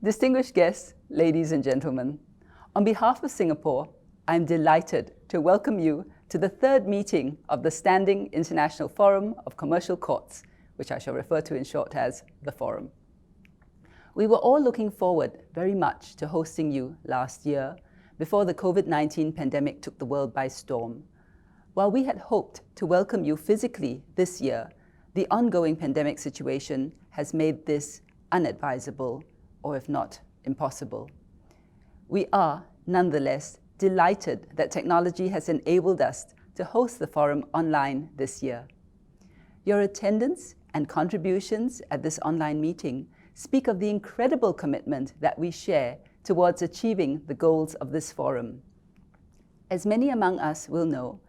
Distinguished guests, ladies and gentlemen, on behalf of Singapore, I'm delighted to welcome you to the third meeting of the Standing International Forum of Commercial Courts, which I shall refer to in short as the Forum. We were all looking forward very much to hosting you last year before the COVID-19 pandemic took the world by storm. While we had hoped to welcome you physically this year, the ongoing pandemic situation has made this unadvisable, or if not, impossible. We are, nonetheless, delighted that technology has enabled us to host the forum online this year. Your attendance and contributions at this online meeting speak of the incredible commitment that we share towards achieving the goals of this forum. As many among us will know,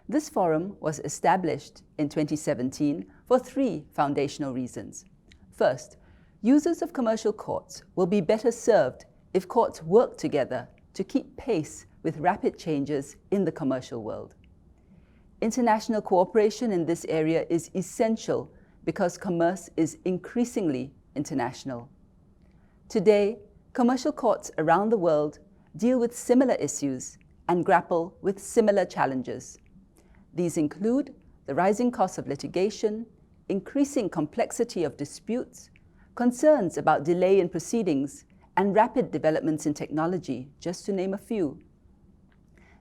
this forum was established in 2017 for three foundational reasons. First, users of commercial courts will be better served if courts work together to keep pace with rapid changes in the commercial world. International cooperation in this area is essential because commerce is increasingly international. Today, commercial courts around the world deal with similar issues and grapple with similar challenges. These include the rising cost of litigation, increasing complexity of disputes, concerns about delay in proceedings, and rapid developments in technology, just to name a few.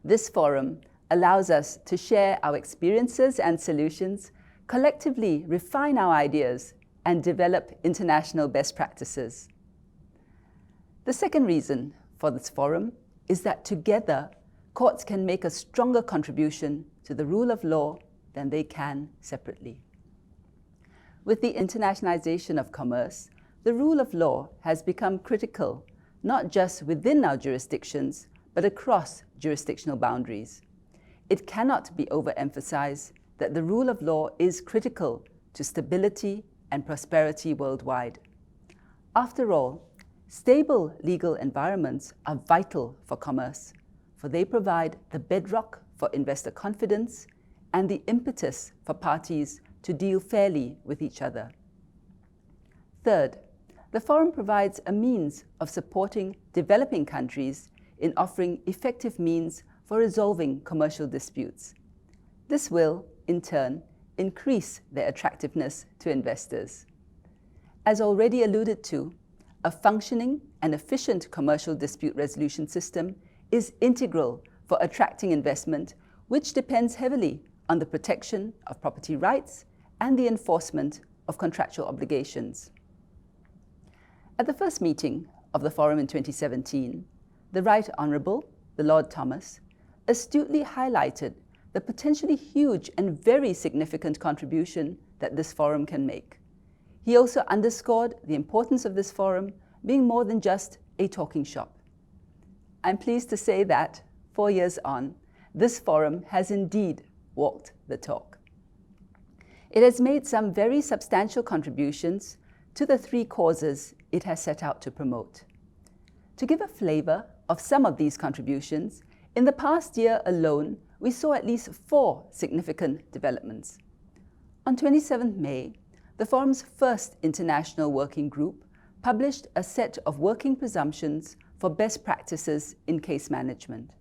This forum allows us to share our experiences and solutions, collectively refine our ideas, and develop international best practices. The second reason for this forum is that together, courts can make a stronger contribution to the rule of law than they can separately. With the internationalization of commerce, the rule of law has become critical, not just within our jurisdictions, but across jurisdictional boundaries. It cannot be overemphasized that the rule of law is critical to stability and prosperity worldwide. After all, stable legal environments are vital for commerce, for they provide the bedrock for investor confidence and the impetus for parties to deal fairly with each other. Third, the forum provides a means of supporting developing countries in offering effective means for resolving commercial disputes. This will, in turn, increase their attractiveness to investors. As already alluded to, a functioning and efficient commercial dispute resolution system is integral for attracting investment, which depends heavily on the protection of property rights and the enforcement of contractual obligations. At the first meeting of the Forum in 2017, the Right Honourable, the Lord Thomas, astutely highlighted the potentially huge and very significant contribution that this forum can make. He also underscored the importance of this forum being more than just a talking shop. I'm pleased to say that, 4 years on, this forum has indeed walked the talk. It has made some very substantial contributions to the three causes it has set out to promote. To give a flavour of some of these contributions, in the past year alone, we saw at least 4 significant developments. On 27 May, the Forum's first international working group published a set of working presumptions for best practices in case management.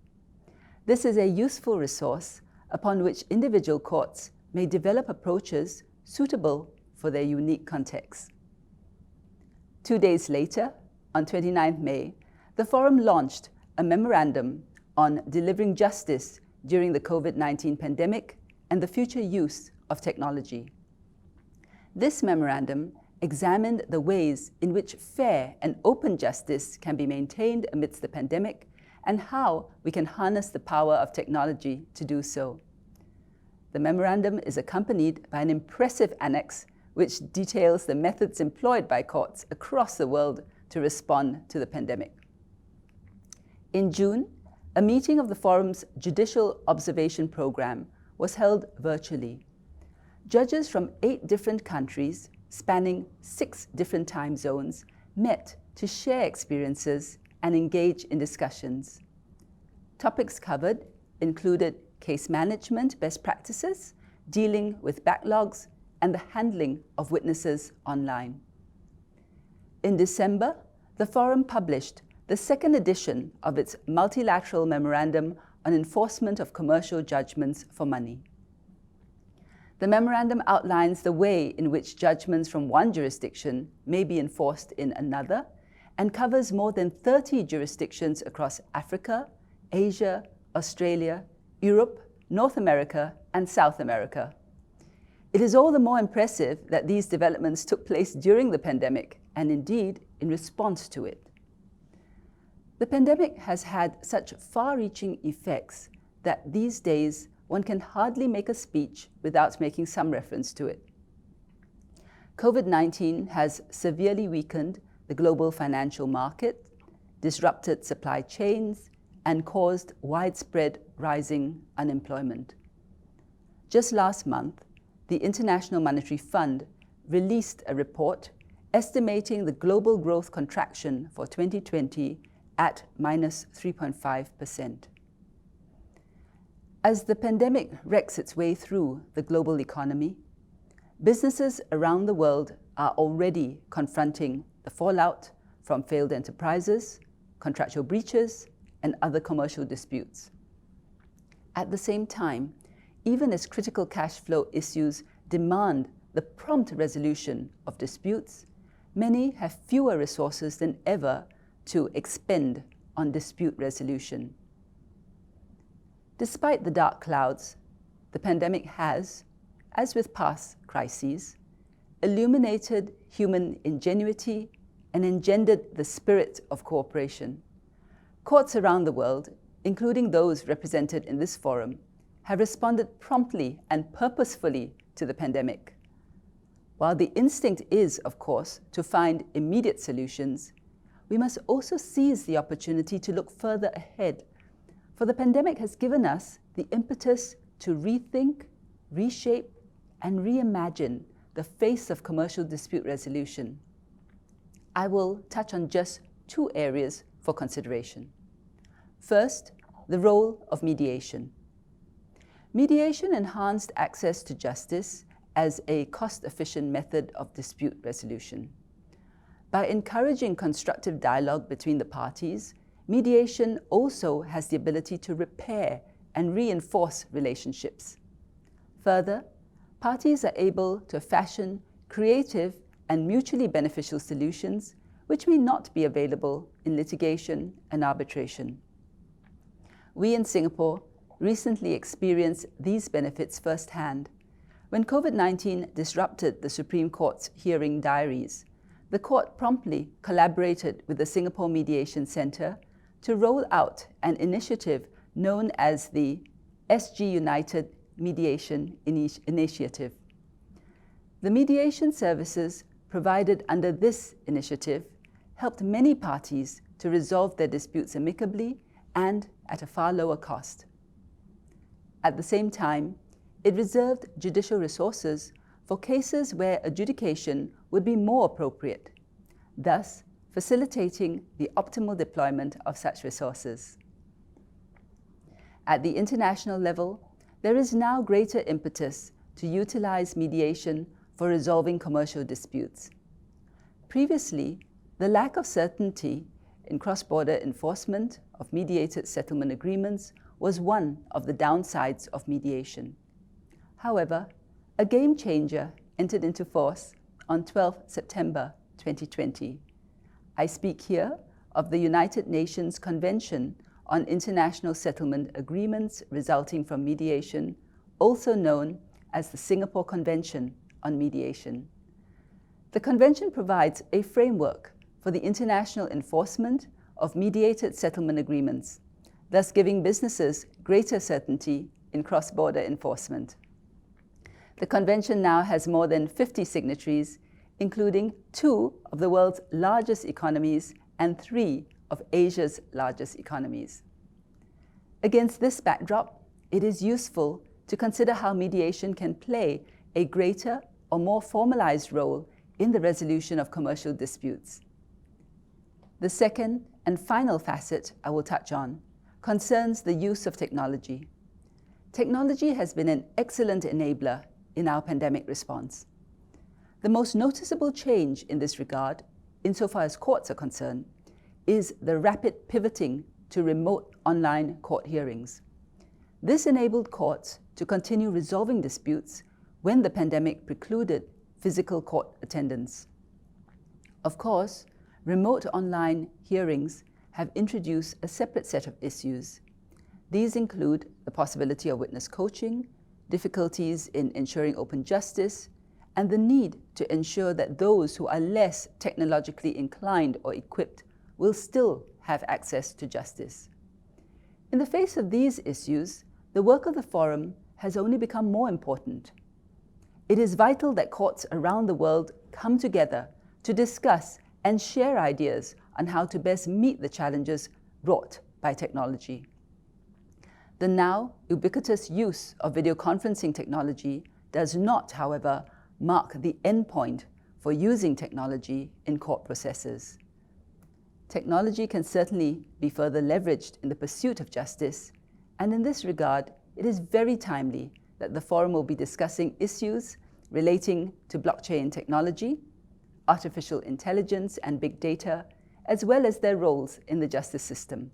This is a useful resource upon which individual courts may develop approaches suitable for their unique context. 2 days later, on 29 May, the Forum launched a memorandum on delivering justice during the COVID-19 pandemic and the future use of technology. This memorandum examined the ways in which fair and open justice can be maintained amidst the pandemic and how we can harness the power of technology to do so. The memorandum is accompanied by an impressive annex which details the methods employed by courts across the world to respond to the pandemic. In June, a meeting of the Forum's Judicial Observation Program was held virtually. Judges from 8 different countries, spanning 6 different time zones, met to share experiences and engage in discussions. Topics covered included case management best practices, dealing with backlogs, and the handling of witnesses online. In December, the Forum published the second edition of its Multilateral Memorandum on Enforcement of Commercial Judgments for Money. The memorandum outlines the way in which judgments from one jurisdiction may be enforced in another and covers more than 30 jurisdictions across Africa, Asia, Australia, Europe, North America, and South America. It is all the more impressive that these developments took place during the pandemic and indeed in response to it. The pandemic has had such far-reaching effects that these days one can hardly make a speech without making some reference to it. COVID-19 has severely weakened the global financial market, disrupted supply chains, and caused widespread rising unemployment. Just last month, the International Monetary Fund released a report estimating the global growth contraction for 2020 at minus 3.5%. As the pandemic wrecks its way through the global economy, businesses around the world are already confronting the fallout from failed enterprises, contractual breaches, and other commercial disputes. At the same time, even as critical cash flow issues demand the prompt resolution of disputes, many have fewer resources than ever to expend on dispute resolution. Despite the dark clouds, the pandemic has, as with past crises, illuminated human ingenuity and engendered the spirit of cooperation. Courts around the world, including those represented in this forum, have responded promptly and purposefully to the pandemic. While the instinct is, of course, to find immediate solutions, we must also seize the opportunity to look further ahead, for the pandemic has given us the impetus to rethink, reshape, and reimagine the face of commercial dispute resolution. I will touch on just two areas for consideration. First, the role of mediation. Mediation enhanced access to justice as a cost-efficient method of dispute resolution. By encouraging constructive dialogue between the parties, mediation also has the ability to repair and reinforce relationships. Further, parties are able to fashion creative and mutually beneficial solutions which may not be available in litigation and arbitration. We in Singapore recently experienced these benefits firsthand. When COVID-19 disrupted the Supreme Court's hearing diaries, the court promptly collaborated with the Singapore Mediation Centre to roll out an initiative known as the SG United Mediation Initiative. The mediation services provided under this initiative helped many parties to resolve their disputes amicably and at a far lower cost. At the same time, it reserved judicial resources for cases where adjudication would be more appropriate, thus facilitating the optimal deployment of such resources. At the international level, there is now greater impetus to utilize mediation for resolving commercial disputes. Previously, the lack of certainty in cross-border enforcement of mediated settlement agreements was one of the downsides of mediation. However, a game changer entered into force on 12 September 2020. I speak here of the United Nations Convention on International Settlement Agreements Resulting from Mediation, also known as the Singapore Convention on Mediation. The Convention provides a framework for the international enforcement of mediated settlement agreements, thus giving businesses greater certainty in cross-border enforcement. The Convention now has more than 50 signatories, including 2 of the world's largest economies and 3 of Asia's largest economies. Against this backdrop, it is useful to consider how mediation can play a greater or more formalized role in the resolution of commercial disputes. The second and final facet I will touch on concerns the use of technology. Technology has been an excellent enabler in our pandemic response. The most noticeable change in this regard insofar as courts are concerned, is the rapid pivoting to remote online court hearings. This enabled courts to continue resolving disputes when the pandemic precluded physical court attendance. Of course, remote online hearings have introduced a separate set of issues. These include the possibility of witness coaching, difficulties in ensuring open justice, and the need to ensure that those who are less technologically inclined or equipped will still have access to justice. In the face of these issues, the work of the Forum has only become more important. It is vital that courts around the world come together to discuss and share ideas on how to best meet the challenges brought by technology. The now ubiquitous use of video conferencing technology does not, however, mark the endpoint for using technology in court processes. Technology can certainly be further leveraged in the pursuit of justice, and in this regard, it is very timely that the Forum will be discussing issues relating to blockchain technology, artificial intelligence and big data, as well as their roles in the justice system.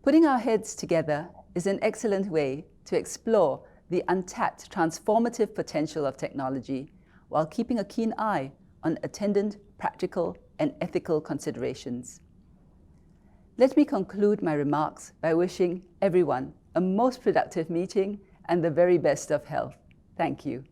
Putting our heads together is an excellent way to explore the untapped transformative potential of technology while keeping a keen eye on attendant practical and ethical considerations. Let me conclude my remarks by wishing everyone a most productive meeting and the very best of health. Thank you.